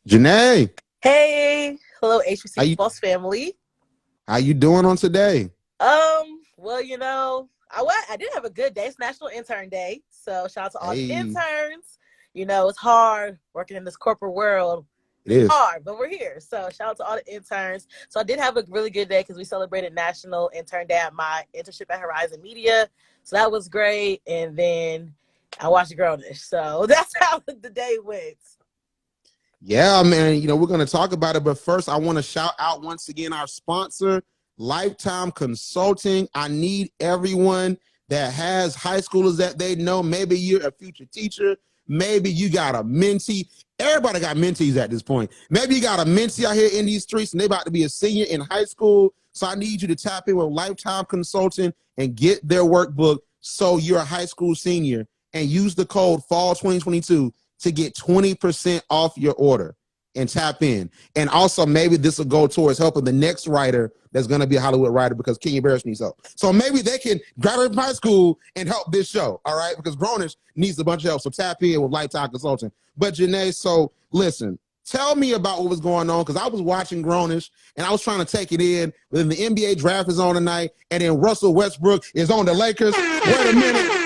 Jenae, Hey, hello how HBC you Boss family. how you doing on today? I did have a good day. It's National Intern Day, so shout out to all the Hey, interns. It's hard working in this corporate world. it is. Hard, but we're here. So shout out to all the interns. So I did have a really good day because we celebrated National Intern Day at my internship at Horizon Media. So that was great. And then I watched Grownish. So that's how the day went. Yeah, man. We're gonna talk about it, but first, I want to shout out once again our sponsor, Lifetime Consulting. I need everyone that has high schoolers that they know. Maybe you're a future teacher. Maybe you got a mentee. Everybody got mentees at this point. Maybe you got a mentee out here in these streets and they about to be a senior in high school. So I need you to tap in with Lifetime Consulting and get their workbook so you're a high school senior and use the code fall 2022 to get 20% off your order and tap in. And also maybe this will go towards helping the next writer that's going to be a Hollywood writer because Kenya Barris needs help. So maybe they can graduate from high school and help this show, all right? Because Grownish needs a bunch of help. So tap in with Lifetime Consulting. But Jenae, so listen, tell me about what was going on because I was watching Grownish and I was trying to take it in. But then the NBA draft is on tonight and then Russell Westbrook is on the Lakers. Wait a minute.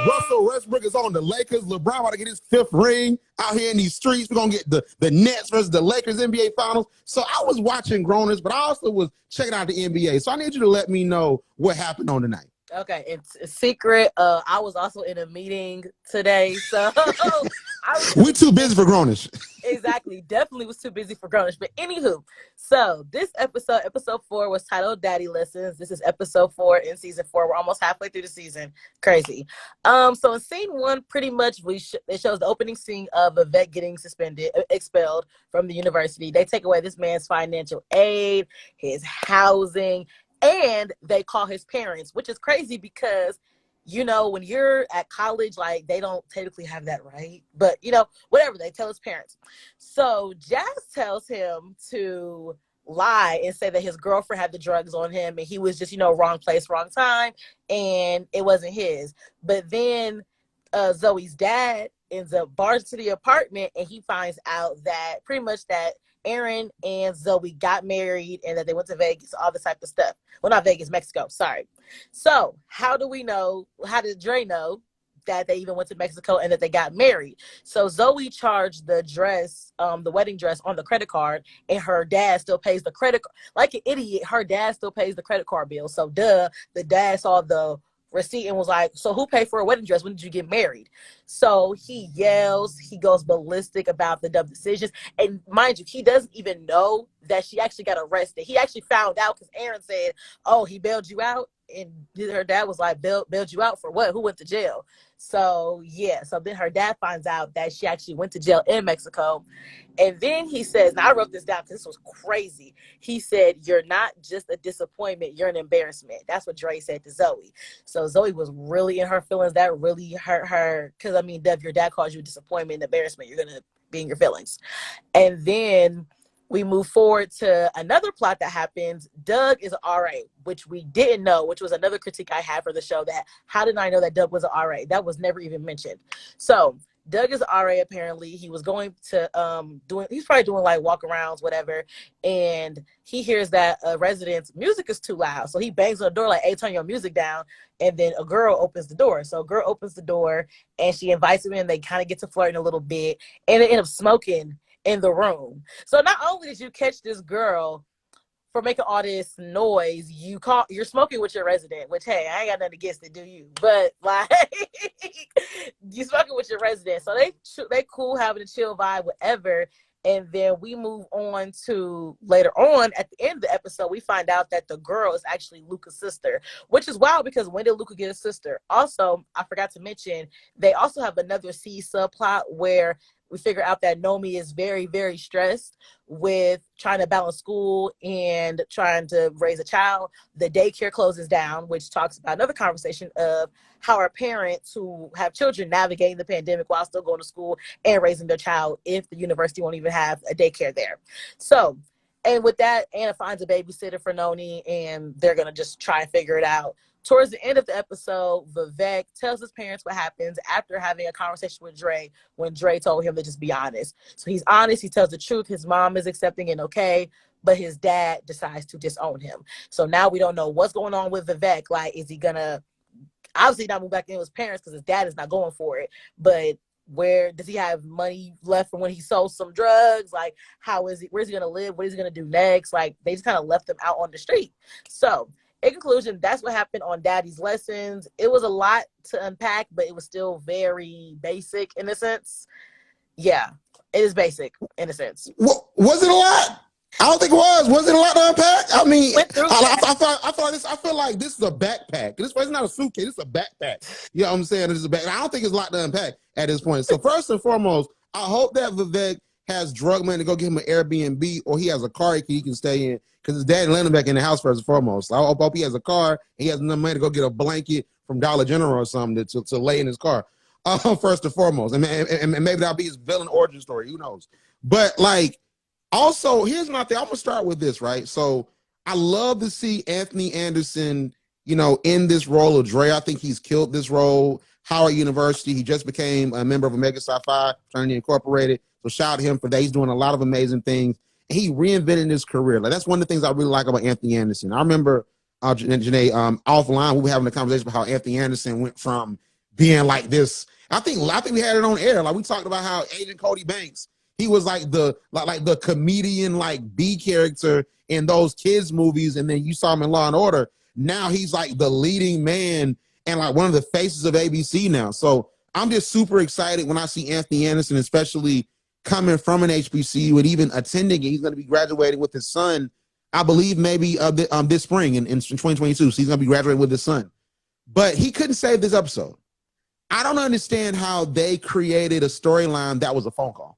Russell Westbrook is on the Lakers. LeBron about to get his fifth ring out here in these streets. We're going to get the Nets versus the Lakers NBA Finals. So I was watching Grownish, but I also was checking out the NBA. So I need you to let me know what happened on tonight. Okay, it's a secret. I was also in a meeting today, so I was We just too busy for Grownish. exactly, definitely was too busy for Grownish. But anywho, so this episode 4, was titled Daddy Lessons. This is episode 4 in season 4. We're almost halfway through the season. Crazy. So in scene 1, pretty much it shows the opening scene of a vet getting expelled from the university. They take away this man's financial aid, his housing, and they call his parents, which is crazy because when you're at college, like, they don't technically have that right, but whatever, they tell his parents. So Jazz tells him to lie and say that his girlfriend had the drugs on him and he was just wrong place, wrong time, and it wasn't his. But then Zoe's dad ends up barging to the apartment and he finds out that pretty much that Aaron and Zoe got married and that they went to Vegas, all this type of stuff. Well, not Vegas, Mexico, sorry. So how did Dre know that they even went to Mexico and that they got married? So Zoe charged the dress, the wedding dress, on the credit card, and her dad still pays the credit card. Like an idiot, her dad still pays the credit card bill. So the dad saw the receipt and was like, so who paid for a wedding dress? When did you get married? So he yells, he goes ballistic about the dumb decisions. And mind you, he doesn't even know that she actually got arrested. He actually found out because Aaron said, oh, he bailed you out. And her dad was like, bailed you out for what? Who went to jail? So yeah, so then her dad finds out that she actually went to jail in Mexico. And then he says, now I wrote this down because this was crazy. He said, you're not just a disappointment, you're an embarrassment. That's what Dre said to Zoe. So Zoe was really in her feelings. That really hurt her. Because, I mean, if your dad calls you a disappointment and embarrassment, you're going to be in your feelings. And then we move forward to another plot that happens. Doug is an RA, which we didn't know, which was another critique I had for the show, that how did I know that Doug was an RA? That was never even mentioned. So Doug is an RA apparently. He was going to he's probably doing like walk arounds, whatever, and he hears that a resident's music is too loud. So he bangs on the door like, hey, turn your music down. And then a girl opens the door. So a girl opens the door and she invites him in. They kind of get to flirting a little bit, and they end up smoking in the room. So not only did you catch this girl for making all this noise, you're smoking with your resident, which, hey, I ain't got nothing against it, do you? But like, you smoking with your resident. So they cool, having a chill vibe, whatever. And then we move on to later on at the end of the episode, we find out that the girl is actually Luca's sister, which is wild because when did Luca get a sister? Also, I forgot to mention, they also have another C subplot where we figure out that Nomi is very, very stressed with trying to balance school and trying to raise a child. The daycare closes down, which talks about another conversation of how our parents who have children navigating the pandemic while still going to school and raising their child if the university won't even have a daycare there. So, and with that, Anna finds a babysitter for Noni, and they're going to just try and figure it out. Towards the end of the episode, Vivek tells his parents what happens after having a conversation with Dre when Dre told him to just be honest. So he's honest. He tells the truth. His mom is accepting and okay, but his dad decides to disown him. So now we don't know what's going on with Vivek. Like, is he going to obviously not move back in with his parents because his dad is not going for it? But where does he have money left from when he sold some drugs? Like, where's he going to live? What is he going to do next? Like, they just kind of left him out on the street. So in conclusion, that's what happened on Daddy's Lessons. It was a lot to unpack, but it was still very basic in a sense. Yeah, it is basic in a sense. Was it a lot? I don't think it was. Was it a lot to unpack? I mean, I feel like this is a backpack. This is not a suitcase. It's a backpack. You know what I'm saying? This is a back. I don't think it's a lot to unpack at this point. So first and foremost, I hope that Vivek has drug money to go get him an Airbnb, or he has a car he can stay in, because his dad let him back in the house first and foremost. So I hope he has a car and he has enough money to go get a blanket from Dollar General or something to lay in his car. First and foremost, and maybe that'll be his villain origin story. Who knows? But like, also, here's my thing. I'm gonna start with this, right? So I love to see Anthony Anderson, you know, in this role of Dre. I think he's killed this role. Howard University. He just became a member of Omega Psi Phi Fraternity Incorporated. So shout out to him for that. He's doing a lot of amazing things. And he reinvented his career. Like, that's one of the things I really like about Anthony Anderson. I remember Jenae, offline, we were having a conversation about how Anthony Anderson went from being like this. I think we had it on air. Like, we talked about how Agent Cody Banks, he was like the comedian, like B character in those kids movies, and then you saw him in Law and Order. Now he's like the leading man and like one of the faces of ABC now. So I'm just super excited when I see Anthony Anderson, especially coming from an HBCU and even attending it. He's going to be graduating with his son, I believe, maybe this spring in 2022. So he's going to be graduating with his son. But he couldn't save this episode. I don't understand how they created a storyline that was a phone call.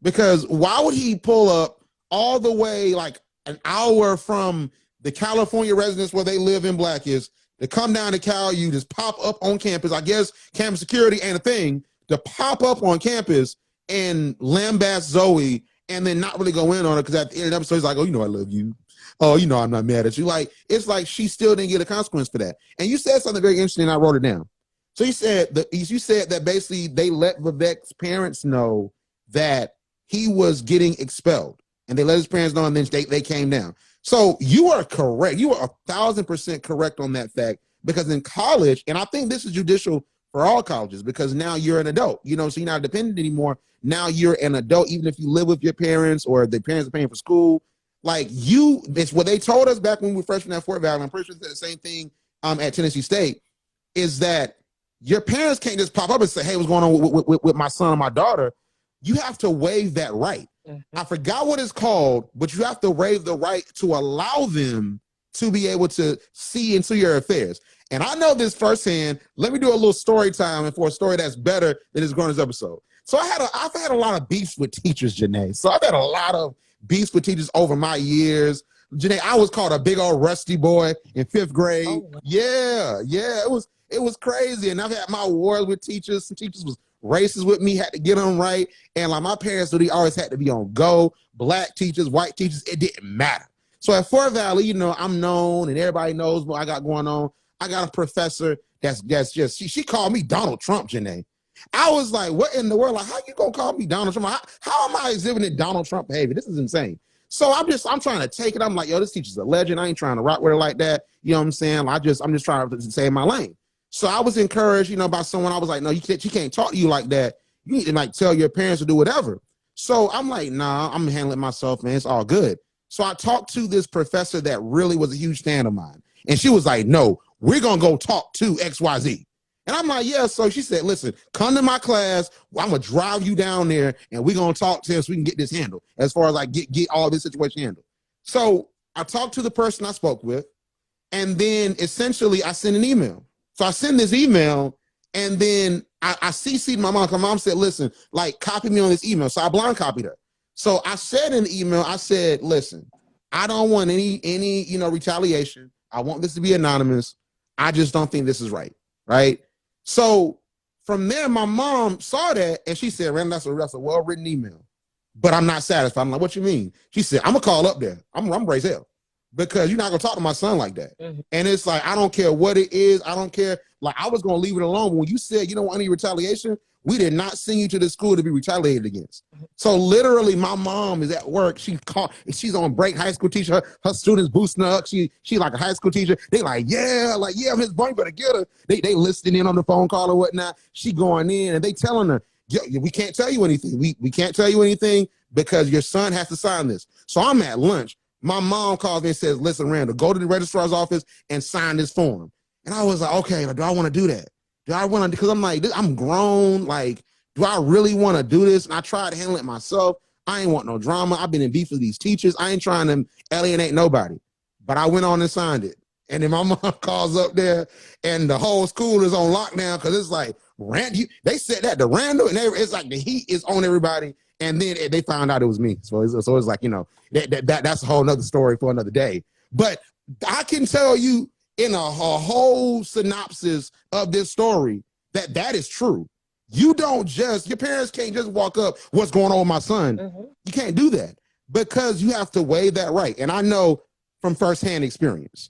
Because why would he pull up all the way like an hour from the California residence where they live in Blackish to come down to Cal U, just pop up on campus? I guess campus security ain't a thing, to pop up on campus and lambast Zoe and then not really go in on it, because at the end of the episode, he's like, oh, you know I love you. Oh, you know I'm not mad at you. Like, it's like she still didn't get a consequence for that. And you said something very interesting, and I wrote it down. So you said that basically they let Vivek's parents know that he was getting expelled, and they let his parents know, and then they came down. So you are correct. You are 1,000% correct on that fact, because in college, and I think this is judicial for all colleges, because now you're an adult, you know, so you're not dependent anymore. Now you're an adult, even if you live with your parents or the parents are paying for school. Like, it's what they told us back when we were freshmen at Fort Valley. I'm pretty sure it's the same thing at Tennessee State, is that your parents can't just pop up and say, hey, what's going on with my son or my daughter? You have to waive that right. Mm-hmm. I forgot what it's called, but you have to waive the right to allow them to be able to see into your affairs. And I know this firsthand. Let me do a little story time, and for a story that's better than this Grownish episode. So I've had a lot of beefs with teachers, Jenae. So I've had a lot of beefs with teachers over my years. Jenae, I was called a big old rusty boy in 5th grade. Oh, wow. Yeah, it was crazy. And I've had my wars with teachers. Some teachers was racist with me, had to get them right. And like my parents, they always had to be on go. Black teachers, white teachers, it didn't matter. So at Fort Valley, you know, I'm known and everybody knows what I got going on. I got a professor that's just, she called me Donald Trump, Jenae. I was like, what in the world? Like, how you gonna call me Donald Trump? How am I exhibiting Donald Trump behavior? This is insane. So I'm trying to take it. I'm like, yo, this teacher's a legend. I ain't trying to rock with her like that. You know what I'm saying? I'm just trying to stay in my lane. So I was encouraged, you know, by someone. I was like, no, she can't talk to you like that. You need to like tell your parents to do whatever. So I'm like, nah, I'm handling myself, man. It's all good. So I talked to this professor that really was a huge fan of mine. And she was like, no, we're going to go talk to XYZ. And I'm like, yeah. So she said, listen, come to my class. I'm going to drive you down there and we're going to talk to him so we can get this handled, as far as like get all this situation handled. So I talked to the person I spoke with, and then essentially I sent an email. So I send this email, and then I CC'd my mom. My mom said, listen, like, copy me on this email. So I blind copied her. So I said in the email, I said, listen, I don't want any you know, retaliation. I want this to be anonymous. I just don't think this is right. Right. So from there, my mom saw that and she said, Randall, that's a well-written email, but I'm not satisfied. I'm like, what you mean? She said, I'm gonna call up there. I'm raise hell. because you're not gonna talk to my son like that. Mhm. And it's like, I don't care what it is. I don't care. Like, I was gonna leave it alone. But when you said you don't want any retaliation, we did not send you to the school to be retaliated against. So literally, my mom is at work. She's on break. High school teacher. Her students boosting her up. She like a high school teacher. They like Miss Boy, better get her. They listening in on the phone call or whatnot. She going in and they telling her, we can't tell you anything. We can't tell you anything because your son has to sign this. So I'm at lunch. My mom calls me and says, listen, Randall, go to the registrar's office and sign this form. And I was like, okay, do I want to do that? Do I want to? Because I'm like, I'm grown. Like, do I really want to do this? And I tried to handle it myself. I ain't want no drama. I've been in beef with these teachers. I ain't trying to alienate nobody. But I went on and signed it. And then my mom calls up there and the whole school is on lockdown because it's like, they said that to Randall and it's like the heat is on everybody. And then they found out it was me. So it's like, that's a whole nother story for another day. But I can tell you in a whole synopsis of this story that is true. You don't your parents can't just walk up, what's going on with my son? Mm-hmm. You can't do that because you have to weigh that right. And I know from firsthand experience,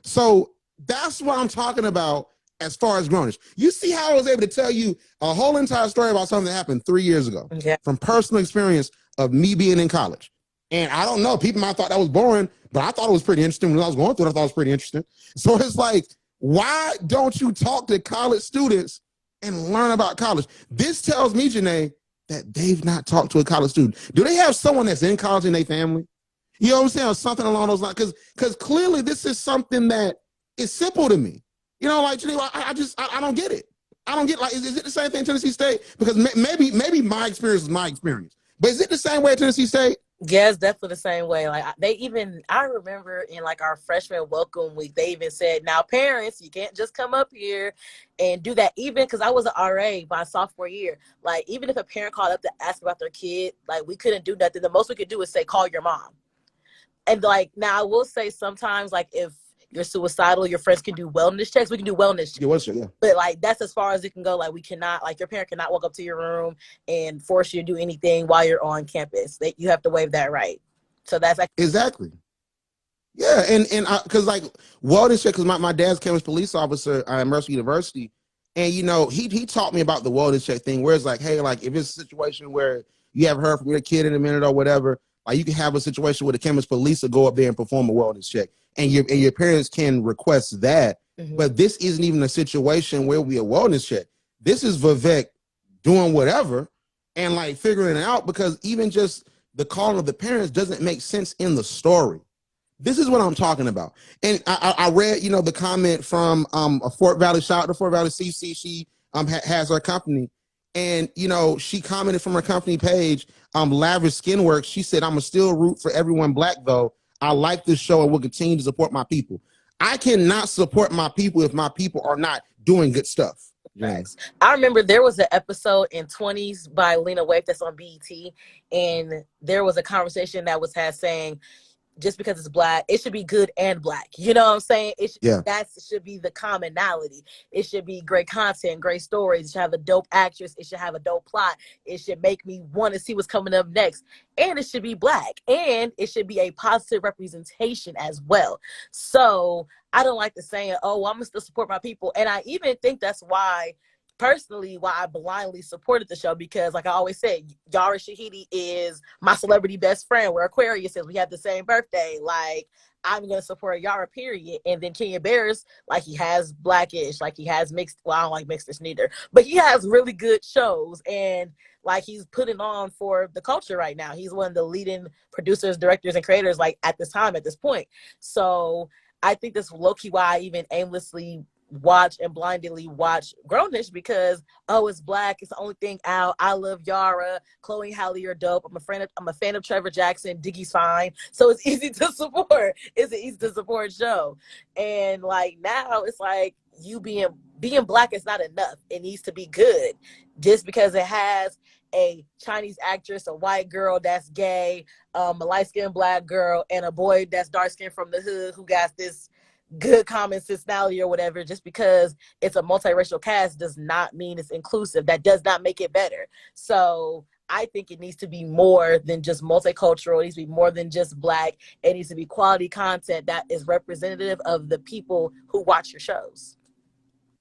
so that's what I'm talking about as far as Grownish. You see how I was able to tell you a whole entire story about something that happened 3 years ago from personal experience of me being in college. And I don't know, people might thought that was boring, but I thought it was pretty interesting. When I was going through it, I thought it was pretty interesting. So it's like, why don't you talk to college students and learn about college? This tells me, Jenae, that they've not talked to a college student. Do they have someone that's in college in their family? You know what I'm saying? Or something along those lines. Because clearly this is something that is simple to me. Like, Jenae, I don't get it. I don't get, like, is it the same thing in Tennessee State? Because maybe my experience is my experience. But is it the same way at Tennessee State? Yeah, it's definitely the same way. Like I remember in like our freshman welcome week, they even said, now parents, you can't just come up here and do that. Even because I was an RA my sophomore year, like even if a parent called up to ask about their kid, like we couldn't do nothing. The most we could do is say, call your mom. And like, now I will say sometimes like if you're suicidal, your friends can do wellness checks. We can do wellness checks. Yeah. But like, that's as far as it can go. Like we cannot, like your parent cannot walk up to your room and force you to do anything while you're on campus. You have to waive that right. So that's like. Exactly. Yeah. And cause like wellness check, cause my dad's campus police officer at Mercer University. And he taught me about the wellness check thing where it's like, hey, like if it's a situation where you haven't heard from your kid in a minute or whatever, like you can have a situation where the campus police will go up there and perform a wellness check. And your parents can request that, but this isn't even a situation where we a wellness check. This is Vivek doing whatever and like figuring it out because even just the calling of the parents doesn't make sense in the story. This is what I'm talking about. And I read, the comment from a Fort Valley, shout out to Fort Valley CC. She has her company. And, she commented from her company page, Lavish Skin Works. She said, I'm still root for everyone Black, though. I like this show and will continue to support my people. I cannot support my people if my people are not doing good stuff. Thanks. I remember there was an episode in 20s by Lena Waithe that's on BET, and there was a conversation that was had saying, just because it's Black, it should be good and Black. You know what I'm saying? That should be the commonality. It should be great content, great stories. It should have a dope actress. It should have a dope plot. It should make me want to see what's coming up next. And it should be Black. And it should be a positive representation as well. So I don't like the saying, oh, I'm going to still support my people. And I even think that's why I blindly supported the show, because like I always said, Yara Shahidi is my celebrity best friend. We're Aquarius, we have the same birthday. Like, I'm going to support Yara, period. And then Kenya Barris, like he has Blackish, like he has mixed, well, I don't like Mixedish neither, but he has really good shows. And like he's putting on for the culture right now. He's one of the leading producers, directors, and creators like at this point. So I think that's low-key why I even aimlessly watch and blindly watch Grownish, because it's Black, it's the only thing out. I love Yara, Chloe and Halle are dope. I'm a fan of Trevor Jackson. Diggie's fine, so it's easy to support. It's an easy to support show. And like now it's like you being Black is not enough. It needs to be good. Just because it has a Chinese actress, a white girl that's gay, a light-skinned Black girl, and a boy that's dark-skinned from the hood who got this good common sensality or whatever, just because it's a multiracial cast does not mean it's inclusive. That does not make it better. So I think it needs to be more than just multicultural. It needs to be more than just Black. It needs to be quality content that is representative of the people who watch your shows.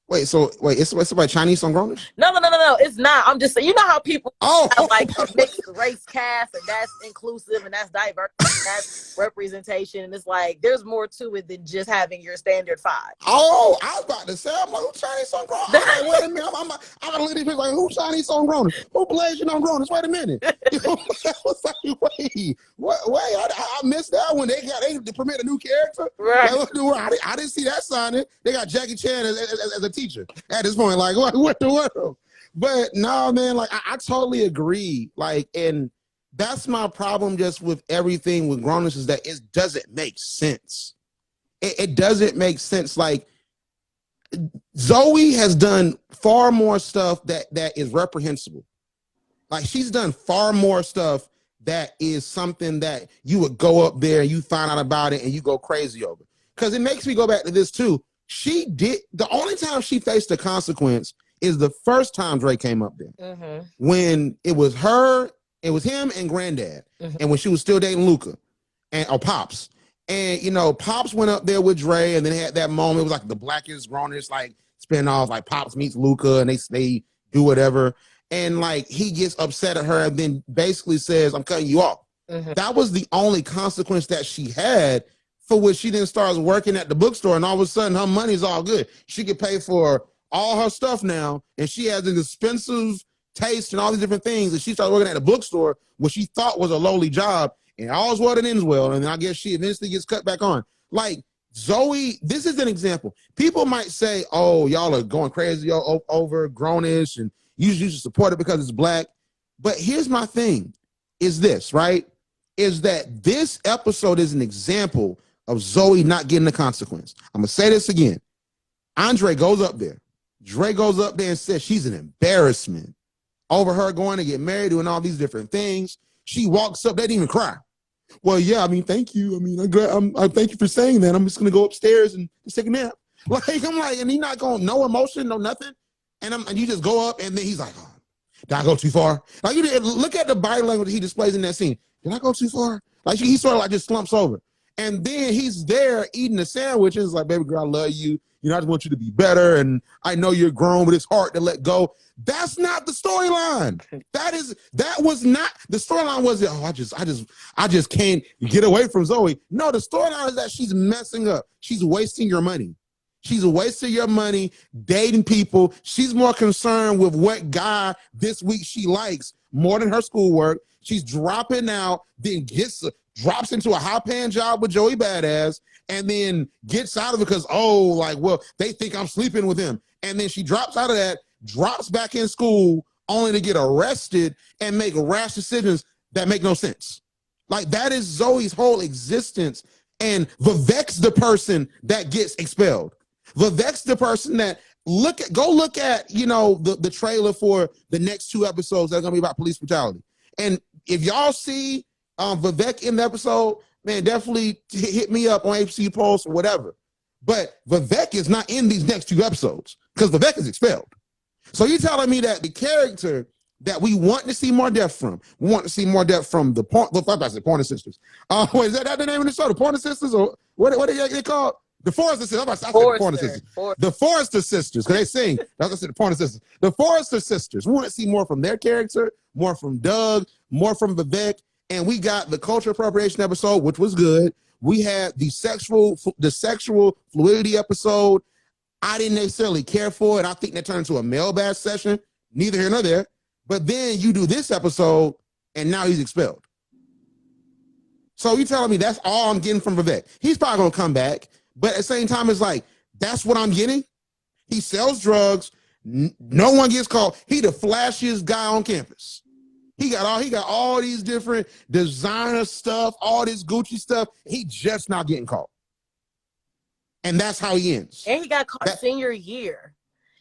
Wait, it's by Chinese on Grownish? No, it's not. I'm just saying, you know how people have like a mixed race cast, and that's inclusive, and that's diverse, and that's representation, and it's like there's more to it than just having your standard 5. Oh, I was about to say, I'm like, who Chinese on Grownish? I'm like, wait a minute, I'm gonna look at these people like, who Chinese on Grownish? Who Blasian on Grownish? Wait a minute. You know, I was like, wait, I missed that one. They premiered a new character. Right. Like, I didn't see that signing. They got Jackie Chan as a teacher at this point. Like, what the world? But no, man, like I totally agree. Like, and that's my problem just with everything with Grownish is that it doesn't make sense. It doesn't make sense. Like, Zoe has done far more stuff that is reprehensible. Like, she's done far more stuff that is something that you would go up there and you find out about it and you go crazy over. Because it makes me go back to this too. The only time she faced a consequence is the first time Dre came up there. When it was him and Granddad. And when she was still dating Luca or Pops. And, you know, Pops went up there with Dre and then had that moment. It was like the Blackest Grownish, like, spinoff, like Pops meets Luca and they do whatever. And, like, he gets upset at her and then basically says, I'm cutting you off. That was the only consequence that she had, for which she then starts working at the bookstore, and all of a sudden her money's all good. She could pay for all her stuff now, and she has an expensive taste and all these different things, and she started working at a bookstore, what she thought was a lowly job, and all's well that ends well, and I guess she eventually gets cut back on. Like, Zoe, this is an example. People might say, oh, y'all are going crazy over Grownish, and you should support it because it's Black. But here's my thing, is this, right? Is that this episode is an example of Zoe not getting the consequence. I'm going to say this again. Andre goes up there. Dre goes up there and says she's an embarrassment over her going to get married, doing all these different things. She walks up, they didn't even cry. Well, yeah, I mean, thank you. I mean, I thank you for saying that. I'm just going to go upstairs and just take a nap. Like, I'm like, and he's not going, no emotion, no nothing. And you just go up, and then he's like, oh, did I go too far? Like, you look at the body language he displays in that scene. Did I go too far? Like, he sort of like just slumps over. And then he's there eating a sandwich and it's like, baby girl, I love you. You know, I just want you to be better. And I know you're grown, but it's hard to let go. That's not the storyline. That was not the storyline. Was it? Oh, I just can't get away from Zoe. No, the storyline is that she's messing up. She's wasting your money. She's wasting your money dating people. She's more concerned with what guy this week she likes more than her schoolwork. She's dropping out, then drops into a high-paying job with Joey Badass, and then gets out of it because, oh, like, well, they think I'm sleeping with him. And then she drops out of that, drops back in school, only to get arrested and make rash decisions that make no sense. Like, that is Zoe's whole existence. And Vivek's the person that gets expelled. Vivek's the person that go look at, you know, the trailer for the next 2 episodes that are gonna be about police brutality. And if y'all see Vivek in the episode, man, definitely hit me up on HC Pulse or whatever. But Vivek is not in these next 2 episodes because Vivek is expelled. So you're telling me that the character that we want to see more depth from, we want to see more depth from the Pointer Sisters. Wait, is that the name of the show? The Pointer Sisters, or what are they called? The Forrester Sisters. I said the Pointer Sisters. The Forrester Sisters, because they sing. That's what I said, the Pointer Sisters. The Forrester Sisters. We want to see more from their character, more from Doug, more from Vivek. And we got the culture appropriation episode, which was good. We had the sexual fluidity episode. I didn't necessarily care for it. I think that turned into a mailbag session. Neither here nor there. But then you do this episode, and now he's expelled. So you telling me that's all I'm getting from Vivek? He's probably gonna come back, but at the same time, it's like, that's what I'm getting? He sells drugs. No one gets caught. He the flashiest guy on campus. He got all these different designer stuff, all this Gucci stuff. He just not getting caught. And that's how he ends. And he got caught senior year.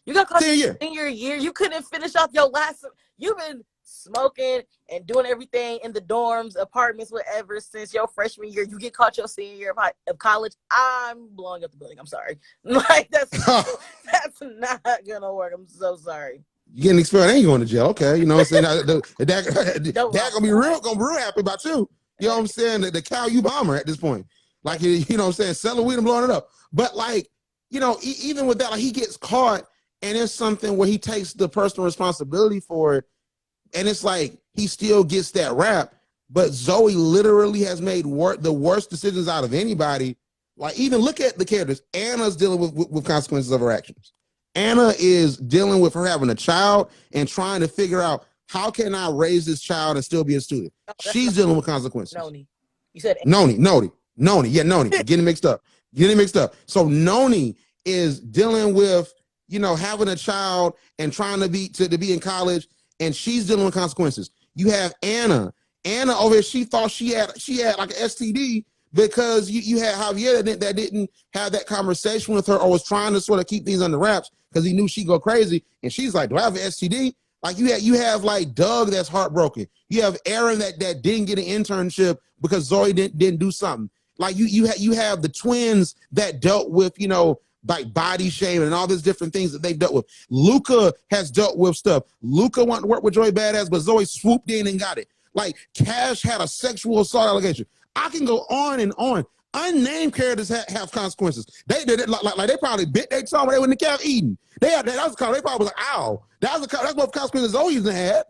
You got caught senior year. You couldn't finish off your last. You've been smoking and doing everything in the dorms, apartments, whatever, since your freshman year. You get caught your senior year of college. I'm blowing up the building. I'm sorry. Like, that's not gonna work. I'm so sorry. You getting expelled and you going to jail. Okay, you know what I'm saying? Dad gonna be real happy about you. You know what I'm saying? The cow you bomber at this point. Like, you know what I'm saying? Selling weed and blowing it up. But like, you know, even with that, like he gets caught and it's something where he takes the personal responsibility for it. And it's like, he still gets that rap. But Zoe literally has made the worst decisions out of anybody. Like, even look at the characters. Anna's dealing with consequences of her actions. Anna is dealing with her having a child and trying to figure out, how can I raise this child and still be a student? She's dealing with consequences. Noni. You said Noni. Yeah, Noni. Getting mixed up. So Noni is dealing with, you know, having a child and trying to be in college, and she's dealing with consequences. You have Anna. Anna over here, she thought she had like an STD because you had Javier that didn't have that conversation with her, or was trying to sort of keep things under wraps because he knew she'd go crazy. And she's like, do I have an STD? Like, you have like Doug that's heartbroken. You have Aaron that didn't get an internship because Zoe didn't do something. Like, you have the twins that dealt with, you know, like body shaming and all these different things that they've dealt with. Luca has dealt with stuff. Luca wanted to work with Joey Badass, but Zoe swooped in and got it. Like, Cash had a sexual assault allegation. I can go on and on. Unnamed characters have consequences. They did it like they probably bit their tongue when they were in the cave eating. They probably was like, ow. That's what consequences Zoe had.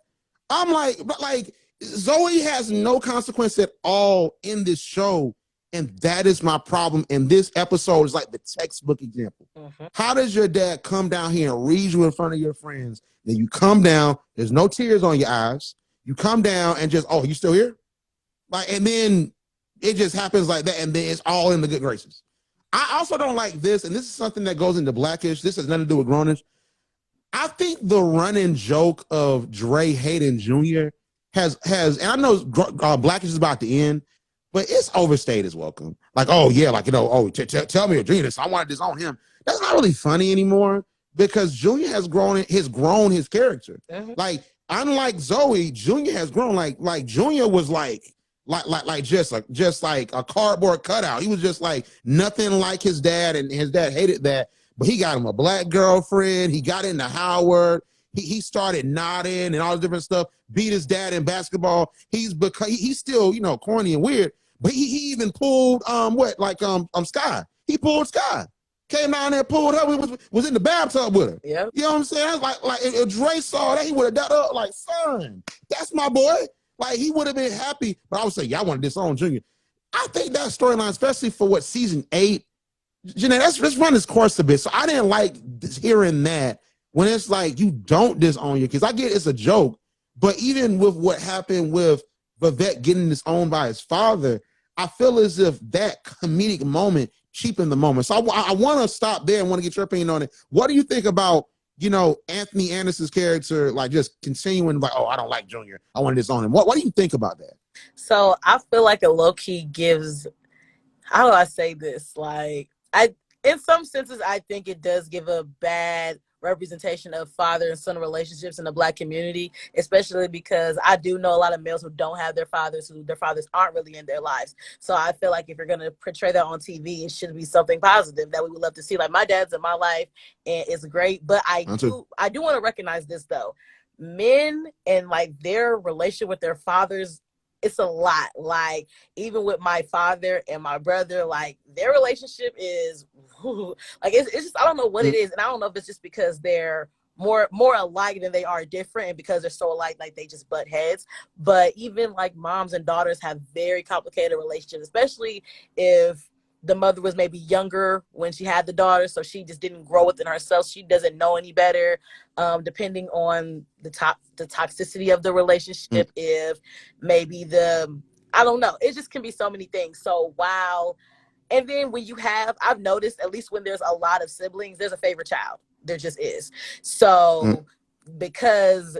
I'm like, but like, Zoe has no consequence at all in this show. And that is my problem. And this episode is like the textbook example. Mm-hmm. How does your dad come down here and read you in front of your friends? Then you come down, there's no tears on your eyes. You come down and just, oh, you still here? Like, and then it just happens like that, and then it's all in the good graces. I also don't like this, and this is something that goes into Blackish. This has nothing to do with Grownish. I think the running joke of Dre Hayden Jr. has, and I know Blackish is about to end, but it's overstayed as welcome. Like, oh yeah, like, you know, oh, tell me a genius. I wanted this on him. That's not really funny anymore because Junior has grown his character. Mm-hmm. Like, unlike Zoe, Junior has grown. Like Junior was just like a cardboard cutout. He was just like nothing like his dad, and his dad hated that. But he got him a black girlfriend. He got into Howard. He started nodding and all this different stuff. Beat his dad in basketball. He's still, you know, corny and weird. But he even pulled Sky. He pulled Sky. Came down there, pulled her, was in the bathtub with her. Yeah. You know what I'm saying? Like if Dre saw that, he would have got up like, son, that's my boy. Like, he would have been happy. But I would say, yeah, I want to disown Junior. I think that storyline, especially for season 8, Jenae, let's run this course a bit. So I didn't like hearing that when it's like, you don't disown your kids. I get it's a joke, but even with what happened with Vivek getting disowned by his father, I feel as if that comedic moment cheapened the moment. So I want to stop there and want to get your opinion on it. What do you think about, you know, Anthony Anderson's character, like, just continuing like, oh, I don't like Junior, I want to disown him? What do you think about that? So I feel like it low-key gives, how do I say this? Like, in some senses, I think it does give a bad representation of father and son relationships in the Black community, especially because I do know a lot of males who don't have their fathers, who their fathers aren't really in their lives. So I feel like if you're going to portray that on TV, it should be something positive that we would love to see. Like, my dad's in my life and it's great, but I do want to recognize this though. Men and like their relationship with their fathers, it's a lot. Like, even with my father and my brother, like, their relationship is like, it's just, I don't know what it is. And I don't know if it's just because they're more alike than they are different, and because they're so alike, like, they just butt heads. But even like moms and daughters have very complicated relationships, especially if the mother was maybe younger when she had the daughter, so she just didn't grow within herself. She doesn't know any better, depending on the toxicity of the relationship. If maybe I don't know. It just can be so many things. So wow. And then when you have, I've noticed, at least when there's a lot of siblings, there's a favorite child. There just is. So because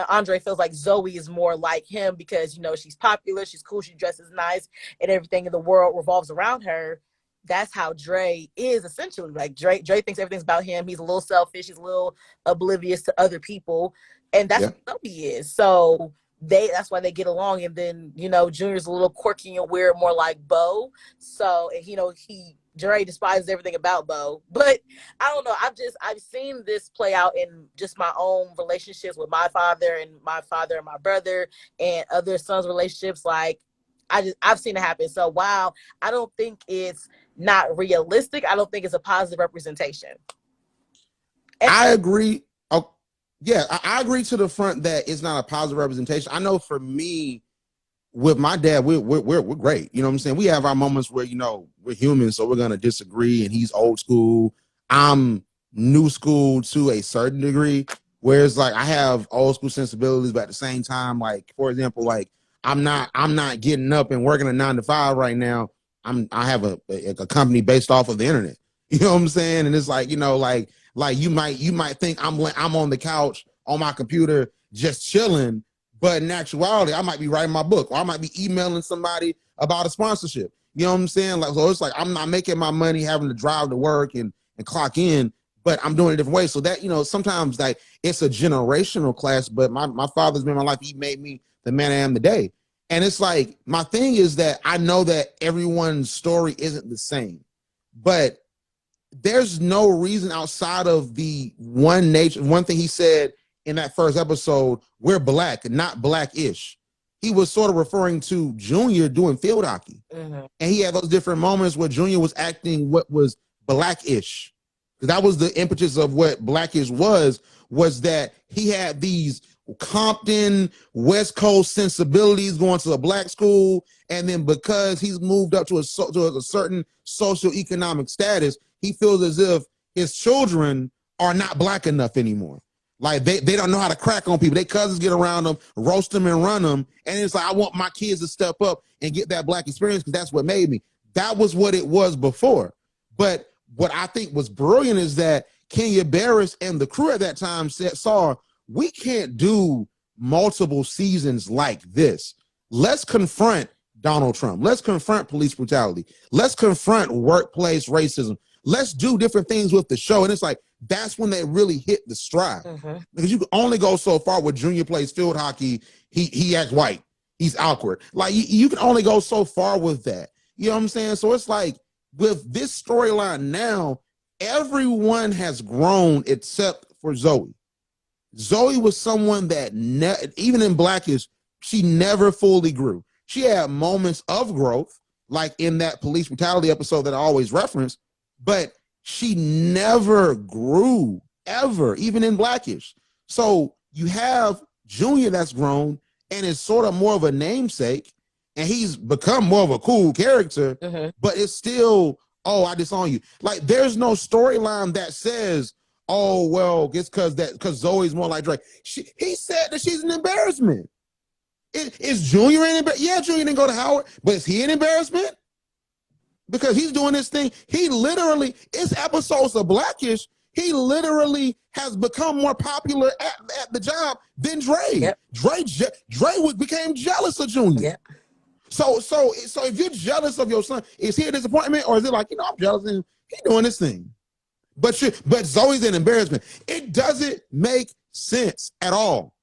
Andre feels like Zoe is more like him because, you know, she's popular, she's cool, she dresses nice, and everything in the world revolves around her. That's how Dre is, essentially. Like, Dre thinks everything's about him. He's a little selfish, he's a little oblivious to other people, and that's what Zoe is. So that's why they get along. And then, you know, Junior's a little quirky and weird, more like Bo. So, and, you know, he Jenae despises everything about Bo. But I don't know. I've seen this play out in just my own relationships with my father and my brother and other sons' relationships. Like I've seen it happen. So while I don't think it's not realistic, I don't think it's a positive representation. I agree. Oh, yeah, I agree to the front that it's not a positive representation. I know for me, with my dad, we're great. You know what I'm saying? We have our moments where, you know, we're human, so we're gonna disagree, and he's old school. I'm new school to a certain degree. Whereas like I have old school sensibilities, but at the same time, like for example, like I'm not getting up and working a 9 to 5 right now. I have a company based off of the internet. You know what I'm saying? And it's like, you know, like you might think I'm on the couch on my computer just chilling, but in actuality, I might be writing my book, or I might be emailing somebody about a sponsorship. You know what I'm saying? Like, so it's like I'm not making my money having to drive to work and clock in, but I'm doing it a different way. So that, you know, sometimes like it's a generational clash, but my father's been in my life. He made me the man I am today. And it's like, my thing is that I know that everyone's story isn't the same, but there's no reason outside of the one thing he said in that first episode, we're black, not blackish. He was sort of referring to Junior doing field hockey. And he had those different moments where Junior was acting what was blackish. That was the impetus of what blackish was that he had these Compton, West Coast sensibilities going to a black school. And then because he's moved up to a certain socioeconomic status, he feels as if his children are not black enough anymore. Like they don't know how to crack on people. Their cousins get around them, roast them and run them. And it's like, I want my kids to step up and get that black experience because that's what made me. That was what it was before. But what I think was brilliant is that Kenya Barris and the crew at that time saw, we can't do multiple seasons like this. Let's confront Donald Trump. Let's confront police brutality. Let's confront workplace racism. Let's do different things with the show. And it's like, that's when they really hit the stride. Because you can only go so far with Junior plays field hockey. He acts white. He's awkward. Like you can only go so far with that. You know what I'm saying? So it's like with this storyline now, everyone has grown except for Zoe. Zoe was someone that even in Blackish, she never fully grew. She had moments of growth, like in that police brutality episode that I always reference, but she never grew ever, even in Blackish. So you have Junior that's grown and is sort of more of a namesake, and he's become more of a cool character, but it's still, oh, I disown you. Like there's no storyline that says, oh, well, it's because Zoe's more like Drake. He said that she's an embarrassment. Is Junior an embarrassment? Yeah, Junior didn't go to Howard, but is he an embarrassment? Because he's doing this thing. He literally, it's episodes of Blackish. He literally has become more popular at the job than Dre. Dre became jealous of Junior. So if you're jealous of your son, is he a disappointment, or is it like, you know, I'm jealous and he's doing this thing? But Zoe's an embarrassment. It doesn't make sense at all.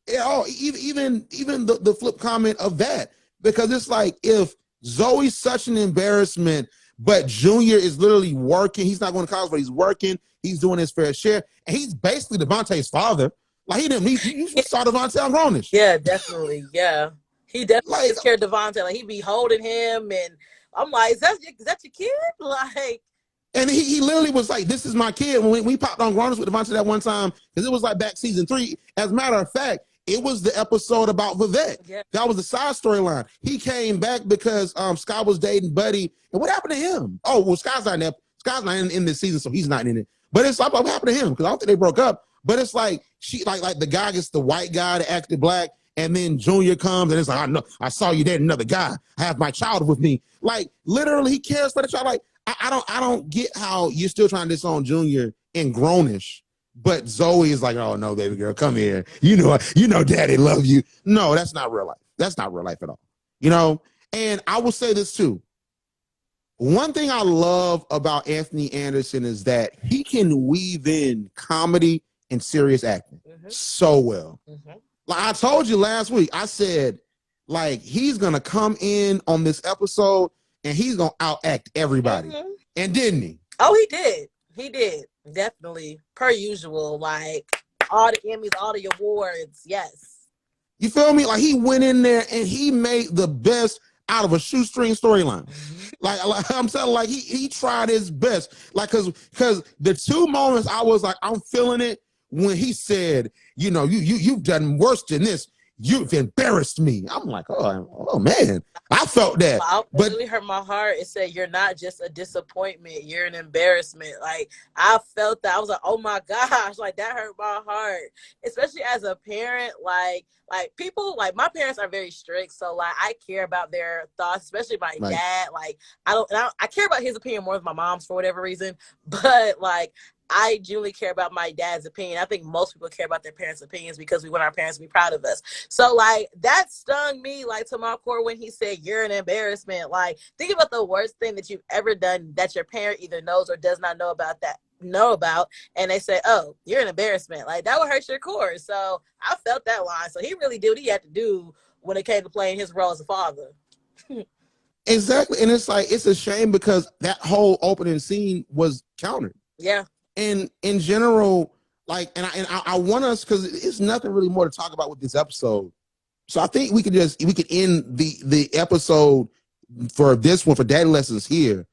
Even the flip comment of that, because it's like, if Zoe's such an embarrassment, but Junior is literally working. He's not going to college, but he's working. He's doing his fair share, and he's basically Devontae's father. Like he saw Devontae on Grownish. Yeah, definitely. Yeah, he definitely takes care of Devontae. Like he be holding him, and I'm like, is that your kid? Like. And he literally was like, this is my kid. When we popped on Grownish with Devontae that one time, because it was like back season 3. As a matter of fact, it was the episode about Vivek. That was the side storyline. He came back because Scott was dating Buddy. And what happened to him? Oh, well, Scott's not in this season, so he's not in it. But it's like, what happened to him? Because I don't think they broke up. But it's like, she like the guy gets the white guy that acted black, and then Junior comes and it's like, I know, I saw you dating another guy. I have my child with me. Like literally, he cares for the child. Like I don't get how you're still trying to disown Junior in Grownish, but Zoe is like, oh no, baby girl, come here. You know, daddy love you. No, that's not real life. That's not real life at all. You know, and I will say this too. One thing I love about Anthony Anderson is that he can weave in comedy and serious acting so well. Like I told you last week, I said, like, he's gonna come in on this episode and he's gonna outact everybody. And didn't he? Oh, he did. He did. Definitely. Per usual. Like all the Emmys, all the awards. Yes. You feel me? Like he went in there and he made the best out of a shoestring storyline. Like I'm saying, like he tried his best. Like because the two moments I was like, I'm feeling it when he said, you know, you've done worse than this. You've embarrassed me. I'm like, oh man, I felt that. But it really hurt my heart. It said, you're not just a disappointment, you're an embarrassment. Like I felt that. I was like, oh my gosh, like that hurt my heart. Especially as a parent, like people, like my parents are very strict, so like I care about their thoughts, especially my dad. Like I care about his opinion more than my mom's for whatever reason, but like I genuinely care about my dad's opinion. I think most people care about their parents' opinions because we want our parents to be proud of us. So like that stung me like to my core when he said you're an embarrassment. Like think about the worst thing that you've ever done that your parent either knows or does not know about, and they say, oh, you're an embarrassment. Like that would hurt your core. So I felt that line. So he really did what he had to do when it came to playing his role as a father. Exactly. And it's like, it's a shame because that whole opening scene was countered. Yeah. And in general, like, and I want us, because it's nothing really more to talk about with this episode. So I think we could end the episode for this one, for Daddy Lessons here.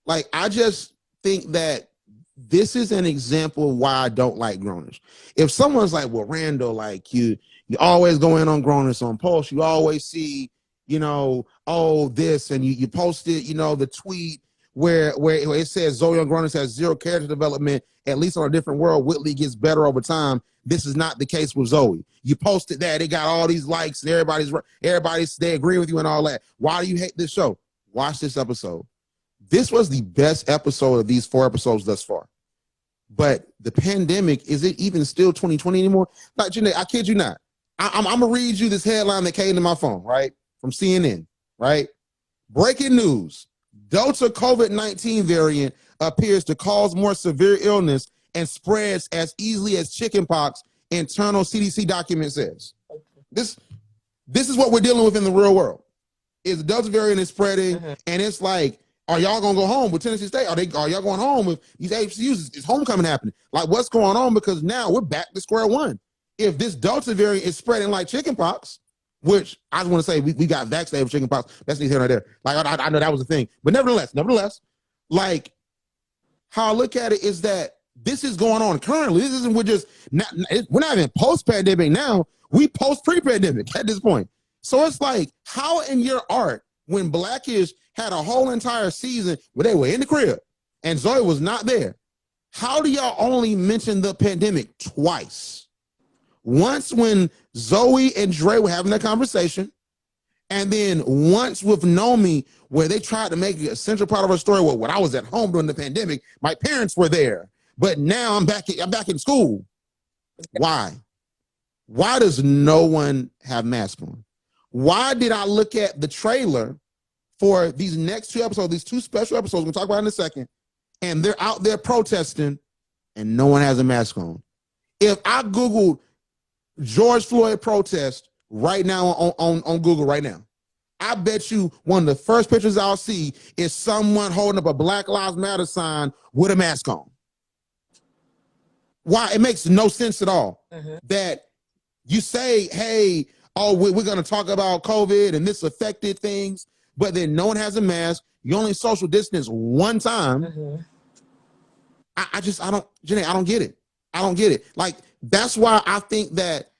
Like, I just think that this is an example of why I don't like Grownish. If someone's like, well, Randall, like you always go in on Grownish on posts, you always see, you know, oh, this, and you posted, you know, the tweet where it says Zoe on Grownish has zero character development, at least on A Different World, Whitley gets better over time. This is not the case with Zoe. You posted that, it got all these likes, and everybody's they agree with you and all that. Why do you hate this show? Watch this episode. This was the best episode of these 4 episodes thus far. But the pandemic, is it even still 2020 anymore? Like, Jenae, I kid you not. I'm gonna read you this headline that came to my phone, right? From CNN, right? Breaking news. Delta COVID-19 variant appears to cause more severe illness and spreads as easily as chickenpox, internal CDC document says. This is what we're dealing with in the real world. Is the Delta variant is spreading, and it's like, are y'all gonna go home with Tennessee State? Are y'all going home with these HBCUs? Is homecoming happening? Like, what's going on? Because now we're back to square one. If this Delta variant is spreading like chickenpox, which I just want to say we got vaccinated with chickenpox. That's neither here nor there. Like I know that was a thing, but nevertheless, like how I look at it is that this is going on currently. This isn't we're not even post-pandemic now. We pre-pandemic at this point. So it's like, how in your art, when Blackish had a whole entire season where they were in the crib and Zoe was not there, how do y'all only mention the pandemic twice? Once when Zoe and Dre were having that conversation, and then once with Nomi, where they tried to make a central part of her story. Well, when I was at home during the pandemic, my parents were there, but now I'm back in school. Why? Why does no one have masks on? Why did I look at the trailer for these next 2 episodes, these 2 special episodes we'll talk about in a second, and they're out there protesting, and no one has a mask on? If I Googled George Floyd protest right now on Google right now, I bet you one of the first pictures I'll see is someone holding up a Black Lives Matter sign with a mask on. Why? It makes no sense at all that you say, hey, oh, we're going to talk about COVID and this affected things, but then no one has a mask. You only social distance one time. I don't get it. I don't get it. Like, that's why I think that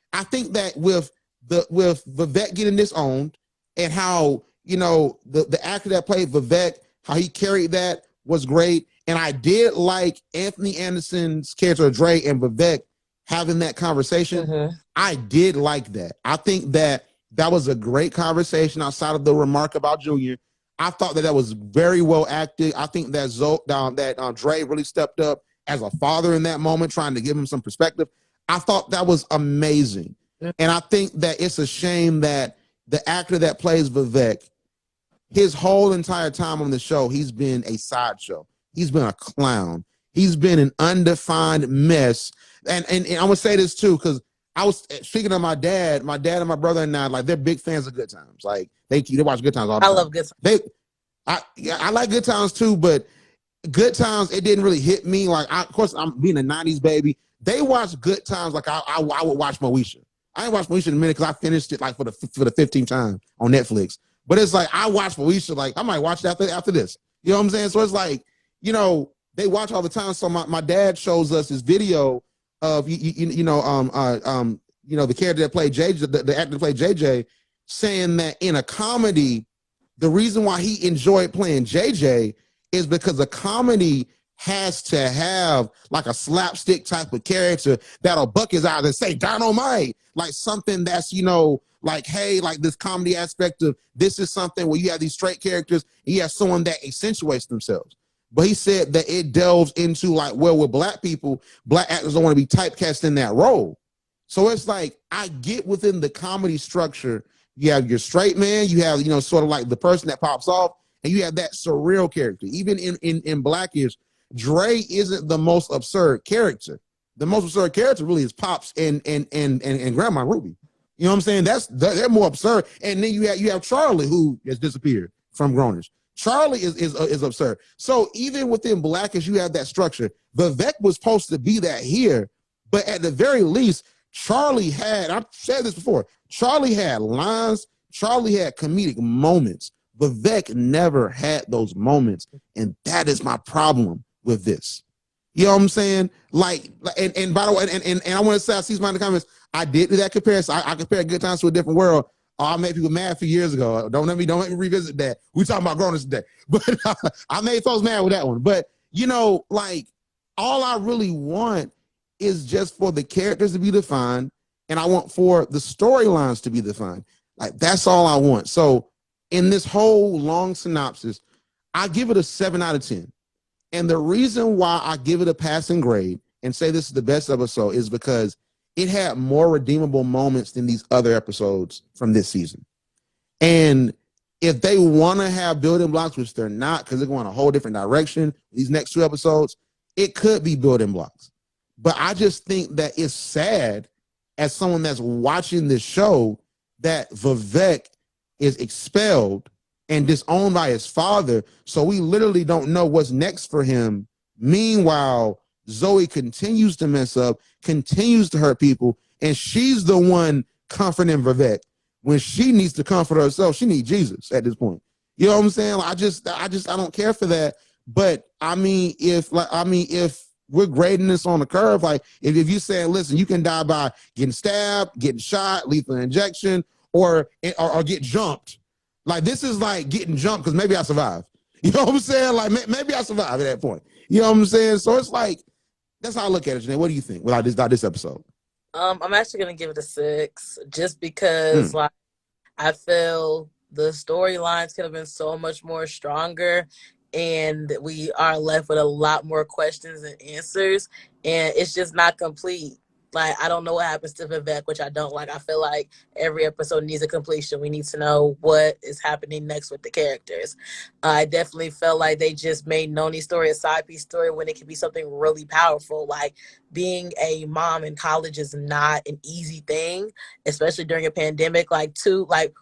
with Vivek getting this owned, and how, you know, the actor that played Vivek, how he carried that was great. And I did like Anthony Anderson's character Dre and Vivek having that conversation. I did like that. I think that was a great conversation outside of the remark about Junior. I thought that was very well acted. I think that Dre really stepped up as a father in that moment, trying to give him some perspective. I thought that was amazing. And I think that it's a shame that the actor that plays Vivek, his whole entire time on the show, he's been a sideshow. He's been a clown. He's been an undefined mess. And I'm going to say this too, because I was speaking of my dad and my brother and I, like, they're big fans of Good Times. Like, they watch Good Times all the time. I love Good Times. I like Good Times too, but Good Times, it didn't really hit me. Like, of course, I'm being a 90s baby. They watch Good Times like I would watch Moesha. I ain't watched Moesha in a minute because I finished it like for the 15th time on Netflix. But it's like I watch Moesha, like I might watch it after this. You know what I'm saying? So it's like, they watch all the time. So my dad shows us this video of the character that played JJ, the actor that played JJ, saying that in a comedy, the reason why he enjoyed playing JJ is because a comedy has to have like a slapstick type of character that'll buck his eyes and say dynamite, like something that's, like, hey, like this comedy aspect of this is something where you have these straight characters and you have someone that accentuates themselves. But he said that it delves into like, well, with black people, black actors don't want to be typecast in that role. So it's like, I get within the comedy structure, you have your straight man, you have, sort of like the person that pops off, and you have that surreal character. Even in Blackish, Dre isn't the most absurd character. The most absurd character really is Pops and Grandma Ruby. You know what I'm saying? They're more absurd. And then you have Charlie, who has disappeared from Grownish. Charlie is absurd. So even within Blackish, you have that structure. Vivek was supposed to be that here, but at the very least, Charlie had, I've said this before, Charlie had lines, Charlie had comedic moments. Vivek never had those moments, and that is my problem with this. You know what I'm saying? Like, and by the way, and I want to say, I see some in the comments, I did do that comparison. I compared Good Times to A Different World. I made people mad a few years ago. Don't let me revisit that. We talking about Grownish today, but I made folks mad with that one. But like, all I really want is just for the characters to be defined, and I want for the storylines to be defined. Like, that's all I want. So in this whole long synopsis, I give it a 7 out of 10. And the reason why I give it a passing grade and say this is the best episode is because it had more redeemable moments than these other episodes from this season. And if they want to have building blocks, which they're not, because they're going a whole different direction, these next 2 episodes, it could be building blocks. But I just think that it's sad as someone that's watching this show that Vivek is expelled and disowned by his father. So we literally don't know what's next for him. Meanwhile, Zoe continues to mess up, continues to hurt people, and she's the one comforting Vivek. When she needs to comfort herself, she needs Jesus at this point. You know what I'm saying? Like, I don't care for that. But I mean, if we're grading this on the curve, like if you're saying, listen, you can die by getting stabbed, getting shot, lethal injection, or get jumped. Like, this is like getting jumped because maybe I survive. You know what I'm saying? Like, maybe I survive at that point. You know what I'm saying? So it's like, that's how I look at it, Jenae. What do you think without this episode? I'm actually gonna give it a 6, just because like I feel the storylines could have been so much more stronger, and we are left with a lot more questions and answers, and it's just not complete. Like, I don't know what happens to Vivek, which I don't like. I feel like every episode needs a completion. We need to know what is happening next with the characters. I definitely felt like they just made Noni's story a side piece story when it could be something really powerful. Like, being a mom in college is not an easy thing, especially during a pandemic. Like,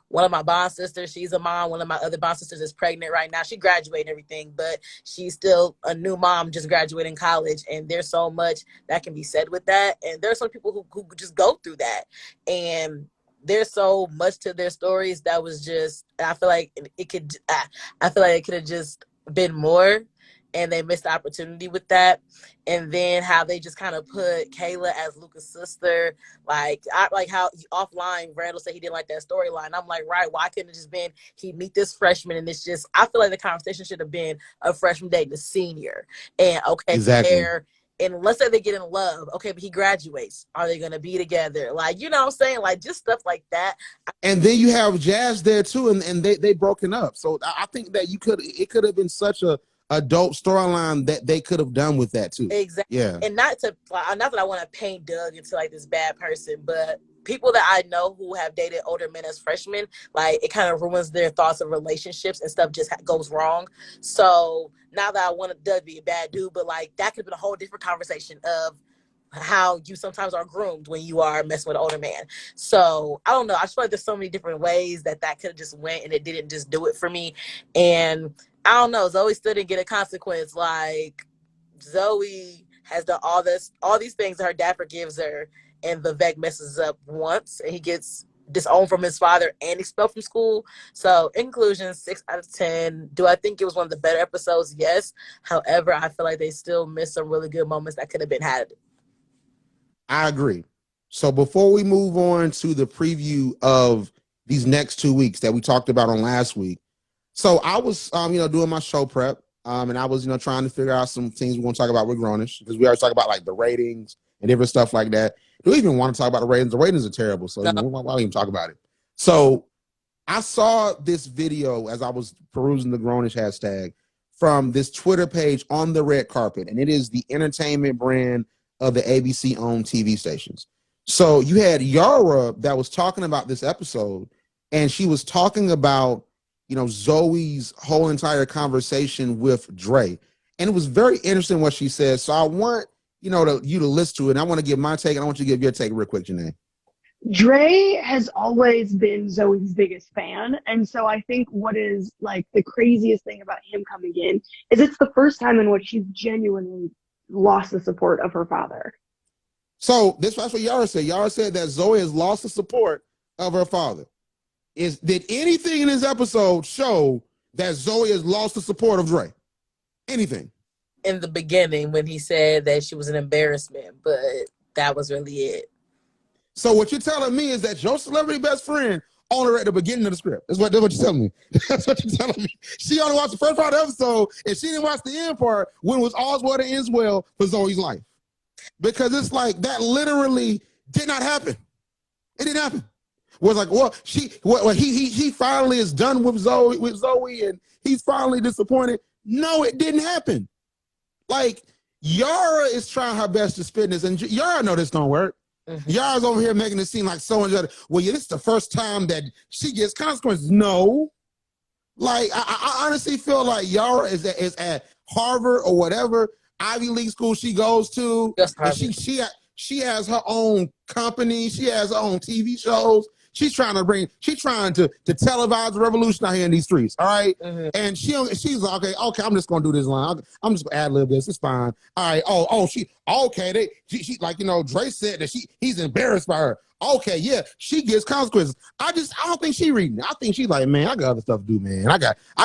one of my bond sisters, she's a mom. One of my other bond sisters is pregnant right now. She graduated and everything, but she's still a new mom, just graduating college. And there's so much that can be said with that. And there's some people who just go through that. And there's so much to their stories that was just, I feel like it could have just been more. And they missed the opportunity with that. And then how they just kind of put Kayla as Luca's sister. Like how offline Randall said he didn't like that storyline. I'm like, right, why couldn't it just been he meet this freshman, and it's just, I feel like the conversation should have been a freshman dating a senior. And okay, exactly. And let's say they get in love. Okay, but he graduates. Are they going to be together? Like, you know what I'm saying? Like, just stuff like that. And then you have Jazz there too, and they broken up. So I think that it could have been such a adult storyline that they could have done with that too. Exactly. Yeah. And not that I want to paint Doug into like this bad person, but people that I know who have dated older men as freshmen, like, it kind of ruins their thoughts of relationships, and stuff just goes wrong. So not that I want Doug to be a bad dude, but like, that could have been a whole different conversation of how you sometimes are groomed when you are messing with an older man. So I don't know. I just feel like there's so many different ways that could have just went, and it didn't just do it for me. And I don't know. Zoe still didn't get a consequence. Like, Zoe has done all these things that her dad forgives her, and Vivek messes up once, and he gets disowned from his father and expelled from school. So in conclusion, 6 out of 10. Do I think it was one of the better episodes? Yes. However, I feel like they still missed some really good moments that could have been had. I agree. So before we move on to the preview of these next 2 weeks that we talked about on last week, so I was, doing my show prep, and I was, trying to figure out some things we're going to talk about with Grownish, because we always talk about like the ratings and different stuff like that. Do we even want to talk about the ratings? The ratings are terrible, so why even talk about it? So I saw this video as I was perusing the Grownish hashtag from this Twitter page on the red carpet, and it is the entertainment brand of the ABC-owned TV stations. So you had Yara that was talking about this episode, and she was talking about, Zoe's whole entire conversation with Dre. And it was very interesting what she said. So I want, you to listen to it. And I want to give my take, and I want you to give your take real quick, Jenae. Dre has always been Zoe's biggest fan. And so I think what is like the craziest thing about him coming in is it's the first time in which she's genuinely lost the support of her father. So that's what Yara said. Yara said that Zoe has lost the support of her father. Did anything in this episode show that Zoe has lost the support of Dre? Anything? In the beginning when he said that she was an embarrassment, but that was really it. So what you're telling me is that your celebrity best friend only read the beginning of the script. That's what you're telling me. That's what you're telling me. She only watched the first part of the episode, and she didn't watch the end part when it was all's well that ends well for Zoe's life. Because it's like that literally did not happen. It didn't happen. Was like, he finally is done with Zoe, and he's finally disappointed. No, it didn't happen. Like, Yara is trying her best to spin this, and Yara know this don't work. Mm-hmm. Yara's over here making it seem like so and so. Well, yeah, this is the first time that she gets consequences. No, like I honestly feel like Yara is at Harvard or whatever Ivy League school she goes to. And she has her own company. She has her own TV shows. She's trying to televise the revolution out here in these streets. All right. Mm-hmm. And she's like, okay, I'm just gonna do this line. I'm just gonna ad lib this. It's fine. All right. She like, Dre said that he's embarrassed by her. Okay, yeah, she gets consequences. I don't think she reading it. I think she's like, man, I got other stuff to do, man. I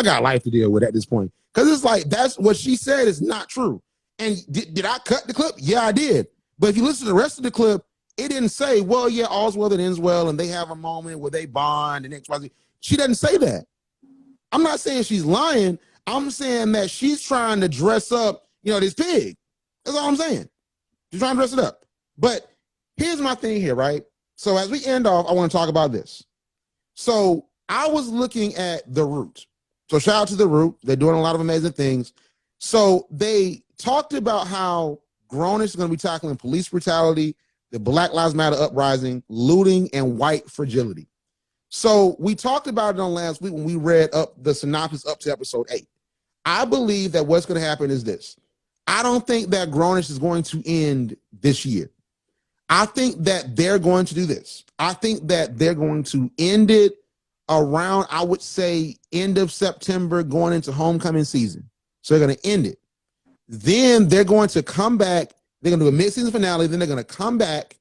got life to deal with at this point. Because it's like that's what she said is not true. And did I cut the clip? Yeah, I did. But if you listen to the rest of the clip, it didn't say, well, yeah, all's well that ends well, and they have a moment where they bond and XYZ. She doesn't say that. I'm not saying she's lying. I'm saying that she's trying to dress up, this pig. That's all I'm saying. She's trying to dress it up. But here's my thing here, right? So as we end off, I want to talk about this. So I was looking at The Root. So shout out to The Root. They're doing a lot of amazing things. So they talked about how Grownish is going to be tackling police brutality, the Black Lives Matter uprising, looting, and white fragility. So we talked about it on last week when we read up the synopsis up to episode 8. I believe that what's going to happen is this. I don't think that Grownish is going to end this year. I think that they're going to do this. I think that they're going to end it around, I would say, end of September, going into homecoming season. So they're going to end it. Then they're going to come back. They're going to do a mid-season finale. Then they're going to come back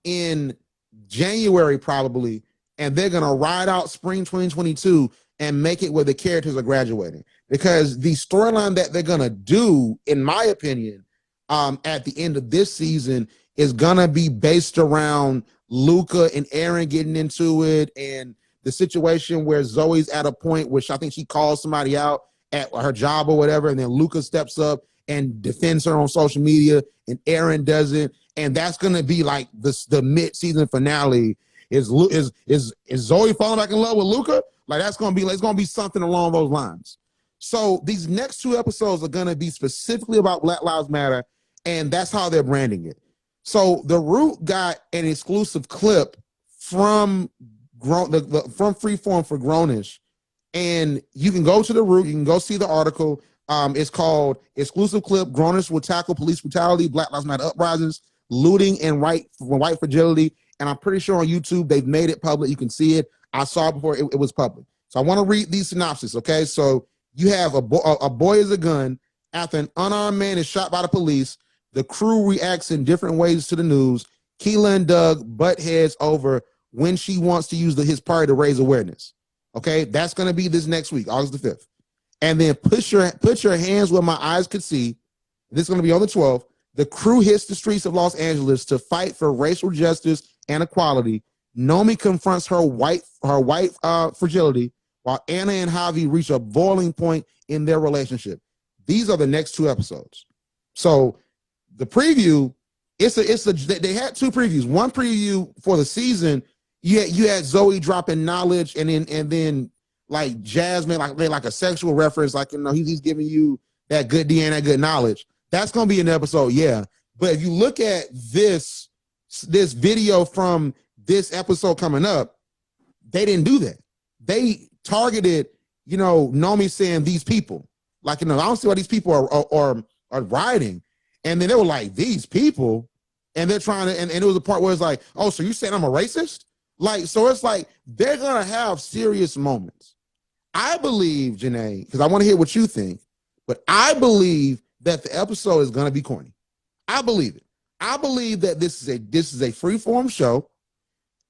in January probably, and they're going to ride out spring 2022 and make it where the characters are graduating. Because the storyline that they're going to do, in my opinion, at the end of this season is going to be based around Luca and Aaron getting into it, and the situation where Zoe's at a point which I think she calls somebody out at her job or whatever, and then Luca steps up and defends her on social media, and Aaron doesn't, and that's gonna be like the mid-season finale. Is Zoe falling back in love with Luca? Like it's gonna be something along those lines. So these next 2 episodes are gonna be specifically about Black Lives Matter, and that's how they're branding it. So The Root got an exclusive clip from Freeform for Grownish. And you can go to The Root, you can go see the article. It's called Exclusive Clip, Grownish will tackle police brutality, Black Lives Matter uprisings, looting, and white fragility. And I'm pretty sure on YouTube, they've made it public. You can see it. I saw it before it was public. So I want to read these synopses, okay? So you have a boy is a gun. After an unarmed man is shot by the police, the crew reacts in different ways to the news. Keela and Doug butt heads over when she wants to use his party to raise awareness. Okay, that's going to be this next week, August the 5th. And then put your hands where my eyes could see. This is going to be on the 12th. The crew hits the streets of Los Angeles to fight for racial justice and equality. Nomi confronts her white fragility, while Anna and Javi reach a boiling point in their relationship. These are the next 2 episodes. So the preview, they had 2 previews. One preview for the season, you had Zoe dropping knowledge, and then like Jasmine, like a sexual reference, like, you know, he's giving you that good DNA, that good knowledge. That's gonna be an episode, yeah. But if you look at this video from this episode coming up, they didn't do that. They targeted, you know, Nomi saying these people, like, you know, I don't see why these people are rioting, and then they were like, these people, and they're trying to, and it was a part where it's like, oh, so you saying I'm a racist? Like, so it's like they're gonna have serious moments. I believe, Jenae, because I want to hear what you think, but I believe that the episode is gonna be corny. I believe it. I believe that this is a free-form show.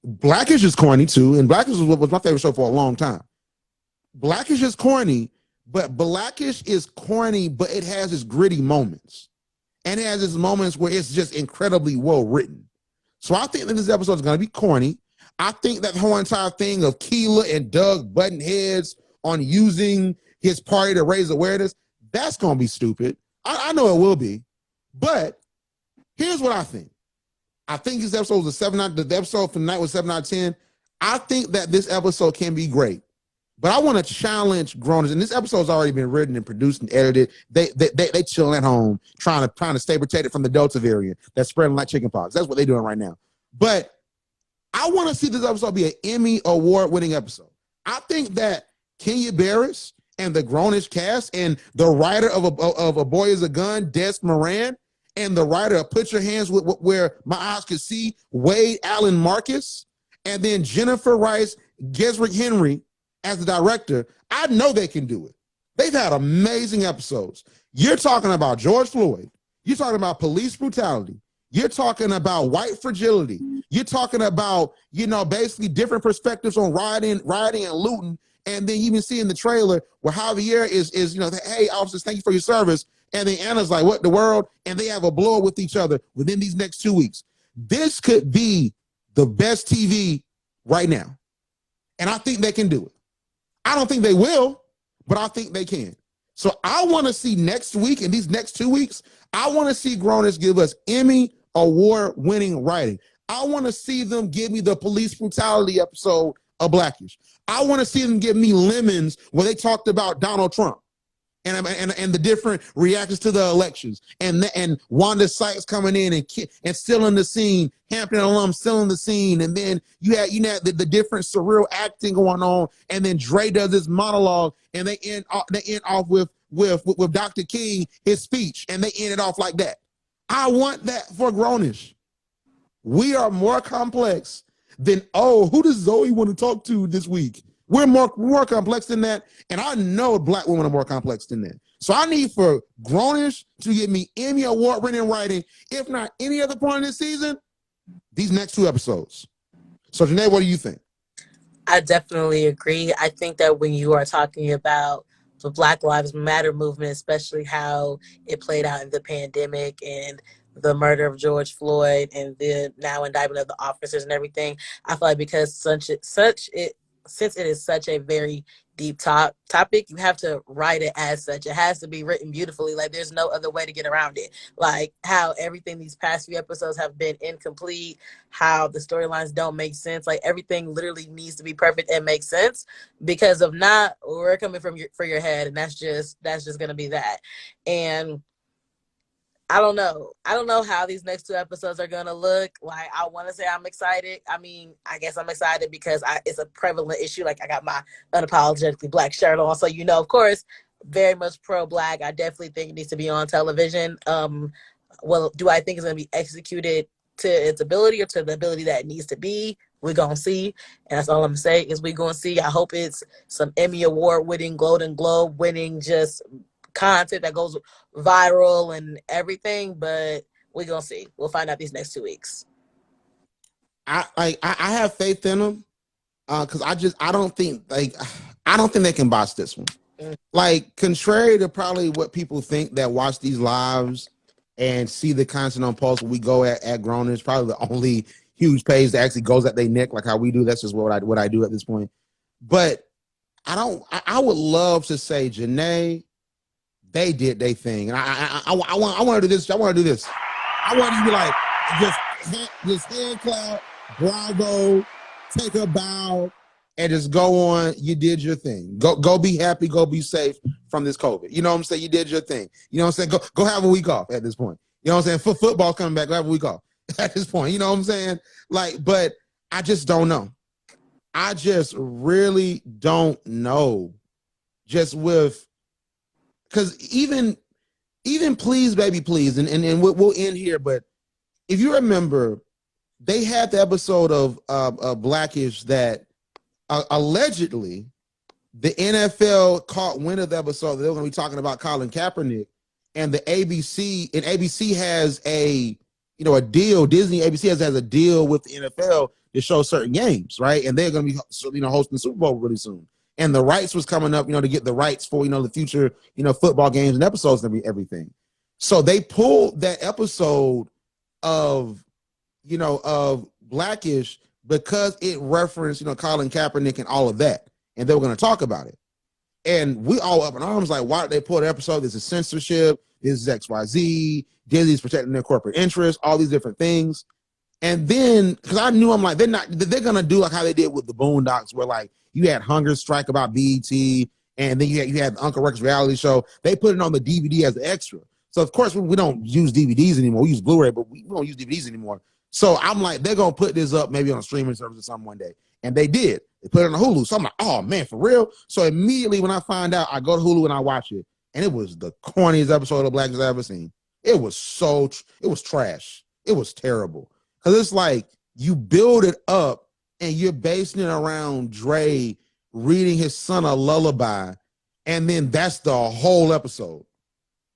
Blackish is corny too, and Blackish was my favorite show for a long time. Blackish is corny, but Blackish is corny, but it has its gritty moments. And it has its moments where it's just incredibly well written. So I think that this episode is going to be corny. I think that the whole entire thing of Keela and Doug butting heads on using his party to raise awareness, that's going to be stupid. I know it will be. But here's what I think. I think this episode was a 7 out. The episode from tonight was 7 out of 10. I think that this episode can be great. But I want to challenge Grownish, and this episode's already been written and produced and edited. They chilling at home, trying to stay protected from the Delta variant that's spreading like chickenpox. That's what they're doing right now. But I want to see this episode be an Emmy award-winning episode. I think that Kenya Barris and the Grownish cast and the writer of A Boy Is a Gun, Des Moran, and the writer of Put Your Hands Where My Eyes Could See, Wade Allen Marcus, and then Jennifer Rice, Gesrick Henry as the director, I know they can do it. They've had amazing episodes. You're talking about George Floyd. You're talking about police brutality. You're talking about white fragility. You're talking about, you know, basically different perspectives on rioting and looting. And then you even see in the trailer where Javier is, you know, hey, officers, thank you for your service. And then Anna's like, what the world? And they have a blow with each other within these next 2 weeks. This could be the best TV right now. And I think they can do it. I don't think they will, but I think they can. So I want to see next week, in these next 2 weeks, I want to see Grownish give us Emmy award-winning writing. I want to see them give me the police brutality episode of Blackish. I want to see them give me Lemons where they talked about Donald Trump and the different reactions to the elections, and Wanda Sykes coming in and still in the scene, Hampton alum still in the scene, and then you had the different surreal acting going on, and then Dre does his monologue, and they end off with Dr. King, his speech, and they end it off like that. I want that for Grownish. We are more complex than, oh, who does Zoe want to talk to this week? We're more complex than that, and I know Black women are more complex than that. So I need for Grownish to give me Emmy award-winning writing, if not any other point in this season, these next 2 episodes. So Jenae, what do you think? I definitely agree. I think that when you are talking about the Black Lives Matter movement, especially how it played out in the pandemic and the murder of George Floyd and the now indictment of the officers and everything, I feel like because since it is such a very deep topic, you have to write it as such. It has to be written beautifully. Like, there's no other way to get around it. Like how everything these past few episodes have been incomplete, how the storylines don't make sense. Like, everything literally needs to be perfect and make sense, because if not, we're coming for your head, and that's just gonna be that. And I don't know how these next 2 episodes are going to look. Like, I want to say I'm excited. I mean, I guess I'm excited because it's a prevalent issue. Like, I got my unapologetically Black shirt on. So, of course, very much pro-Black. I definitely think it needs to be on television. Well, do I think it's going to be executed to its ability or to the ability that it needs to be? We're going to see. And that's all I'm saying is we're going to see. I hope it's some Emmy-Award winning, Golden Globe winning, just content that goes viral and everything. But we're going to see. We'll find out these next 2 weeks. I have faith in them because I don't think they can botch this one. Like, contrary to probably what people think that watch these lives and see the content on post, we go at Grownish, probably the only huge page that actually goes at their neck like how we do. That's just what I do at this point. But I would love to say, Jenae, they did their thing, and I want to do this. I want to do this. I want you to be like just hand clap, bravo, take a bow, and just go on. You did your thing. Go be happy. Go be safe from this COVID. You know what I'm saying? You did your thing. You know what I'm saying? Go have a week off at this point. You know what I'm saying? Football coming back. Go have a week off at this point. You know what I'm saying? Like, but I just don't know. I just really don't know. Just with, because even Please Baby Please, and we'll end here. But if you remember, they had the episode of Blackish that allegedly the NFL caught wind of the episode that they were going to be talking about Colin Kaepernick, and the ABC has a deal. ABC has a deal with the NFL to show certain games, right? And they're going to be hosting the Super Bowl really soon. And the rights was coming up, to get the rights for the future football games and episodes and everything. So they pulled that episode of Blackish because it referenced Colin Kaepernick and all of that, and they were going to talk about it. And we all up in arms like, why did they pull the episode? This is censorship. This is XYZ. Disney's protecting their corporate interests. All these different things. And then, because I knew, I'm like, they're going to do like how they did with the Boondocks, where like you had hunger strike about BET, and then you had Uncle Rex reality show. They put it on the DVD as an extra. So of course we don't use DVDs anymore. We use Blu-ray, but we don't use DVDs anymore. So I'm like, they're going to put this up maybe on a streaming service or something one day. And they did. They put it on Hulu. So I'm like, oh man, for real? So immediately when I find out, I go to Hulu and I watch it. And it was the corniest episode of Blackish I've ever seen. It was trash. It was terrible. Because it's like you build it up and you're basing it around Dre reading his son a lullaby. And then that's the whole episode.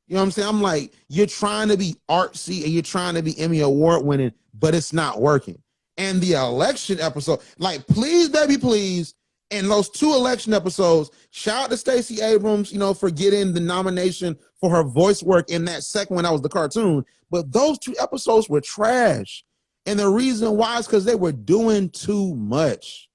You know what I'm saying? I'm like, you're trying to be artsy and you're trying to be Emmy Award winning, but it's not working. And the election episode, like, Please Baby Please, and those 2 election episodes, shout out to Stacey Abrams, for getting the nomination for her voice work in that second one. That was the cartoon. But those 2 episodes were trash. And the reason why is because they were doing too much.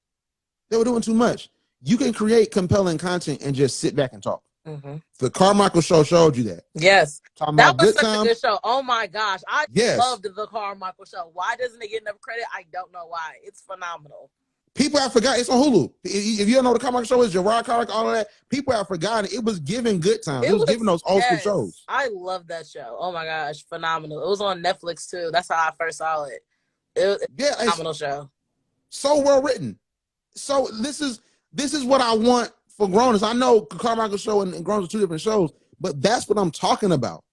They were doing too much. You can create compelling content and just sit back and talk. Mm-hmm. The Carmichael Show showed you that. Yes. That was such a good show. Oh my gosh. I loved the Carmichael Show. Why doesn't it get enough credit? I don't know why. It's phenomenal. People have forgotten. It's on Hulu. If you don't know what the Carmichael Show is, Gerard Carmichael, all of that, people have forgotten. It was giving good times. It was giving those old school shows. I love that show. Oh my gosh. Phenomenal. It was on Netflix too. That's how I first saw it. It was a phenomenal show. So well written. So this is what I want for Grownish. I know Carmichael Show and Grownish are 2 different shows, but that's what I'm talking about.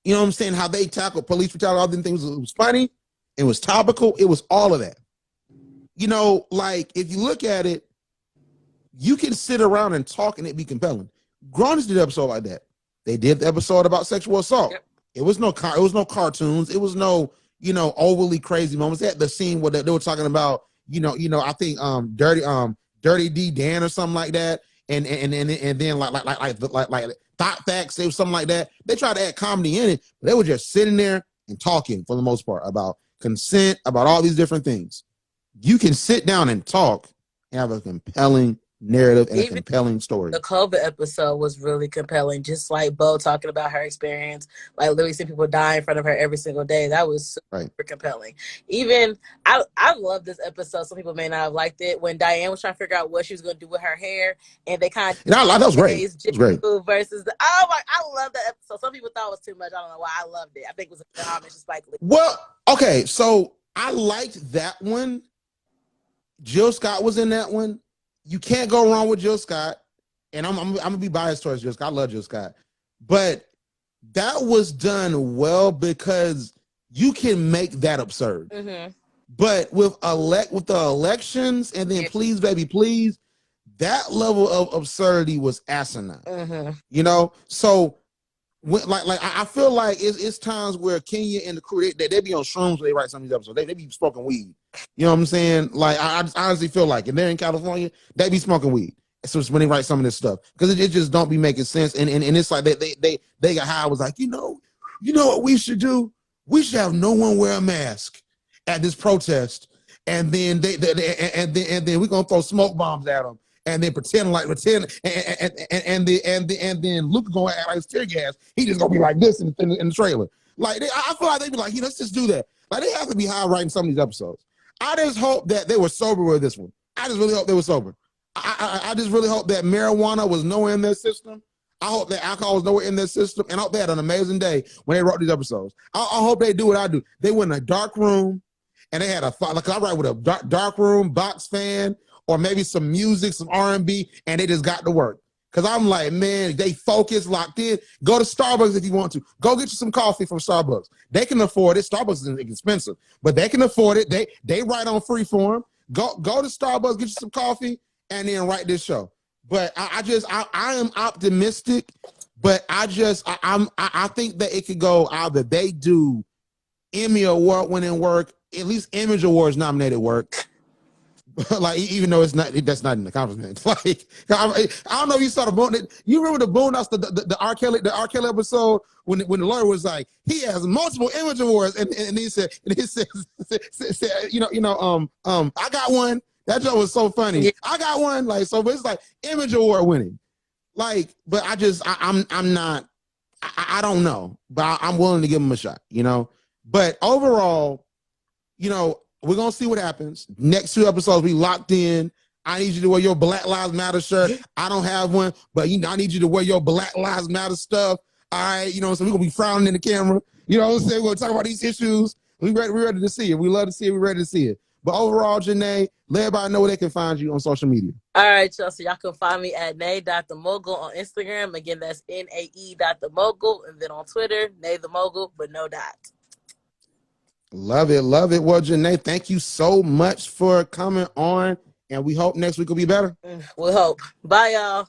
You know what I'm saying? How they tackle police brutality, all them things. It was funny. It was topical. It was all of that. Like, if you look at it, you can sit around and talk and it be compelling. Grownish did an episode like that. They did the episode about sexual assault. Yep. It was no cartoons. It was no, overly crazy moments. They had the scene where they were talking about, I think Dirty D Dan or something like that. And then like Thought Facts, it was something like that. They tried to add comedy in it, but they were just sitting there and talking for the most part about consent, about all these different things. You can sit down and talk and have a compelling narrative and even a compelling story. The COVID episode was really compelling, just like Bo talking about her experience, like literally seeing people die in front of her every single day. That was super compelling. Even I love this episode. Some people may not have liked it when Diane was trying to figure out what she was going to do with her hair, and they kind of that was great. It was great. Versus I love that episode. Some people thought it was too much. I don't know why. I loved it. I think it was a homage to Spike Lee. Well, okay, so I liked that one. Jill Scott was in that one. You can't go wrong with Jill Scott. and I'm gonna be biased towards Jill Scott. I love Jill Scott, but that was done well because you can make that absurd. Mm-hmm. But with the elections and then please baby please, that level of absurdity was asinine. Mm-hmm. You know, so when, I feel like it's times where Kenya and the crew they be on shrooms when they write some of these episodes. They be smoking weed. You know what I'm saying? Like I just honestly feel like, and they're in California, they be smoking weed. So it's when they write some of this stuff because it just don't be making sense. And it's like they got high. I was like, you know what we should do? We should have no one wear a mask at this protest, and then then we're gonna throw smoke bombs at them. And then pretend, and then Luke gonna act like it's tear gas. He just gonna be like this in the trailer. Like I feel like they be like, let's just do that. Like they have to be high writing some of these episodes. I just hope that they were sober with this one. I just really hope they were sober. I just really hope that marijuana was nowhere in their system. I hope that alcohol was nowhere in their system, and I hope they had an amazing day when they wrote these episodes. I hope they do what I do. They went in a dark room, and they had like I write with a dark room box fan. Or maybe some music, some R&B, and they just got to work. Because I'm like, man, they focus, locked in. Go to Starbucks if you want to. Go get you some coffee from Starbucks. They can afford it. Starbucks is expensive, but they can afford it. They write on Freeform. Go to Starbucks, get you some coffee, and then write this show. But I am optimistic, but I think that it could go either they do Emmy-Award winning work, at least Image Awards nominated work. Like even though that's not an accomplishment. Like I don't know if you saw the Boone. You remember the Boondocks, the R. Kelly episode when the lawyer was like, he has multiple Image Awards, and he said I got one. That joke was so funny. Yeah. I got one. Like so, but it's like Image Award winning. Like, but I'm not. I don't know, but I'm willing to give him a shot. You know, but overall, you know. We're going to see what happens. Next 2 episodes, we locked in. I need you to wear your Black Lives Matter shirt. I don't have one, but I need you to wear your Black Lives Matter stuff. All right, so we're going to be frowning in the camera. You know what I'm saying? We're going to talk about these issues. We're ready to see it. We love to see it. We're ready to see it. But overall, Jenae, let everybody know where they can find you on social media. All right, y'all. So y'all can find me at nae.themogul on Instagram. Again, that's nae.themogul. And then on Twitter, Nae the Mogul, but no dot. Love it. Love it. Well, Jenae, thank you so much for coming on. And we hope next week will be better. We hope. Bye, y'all.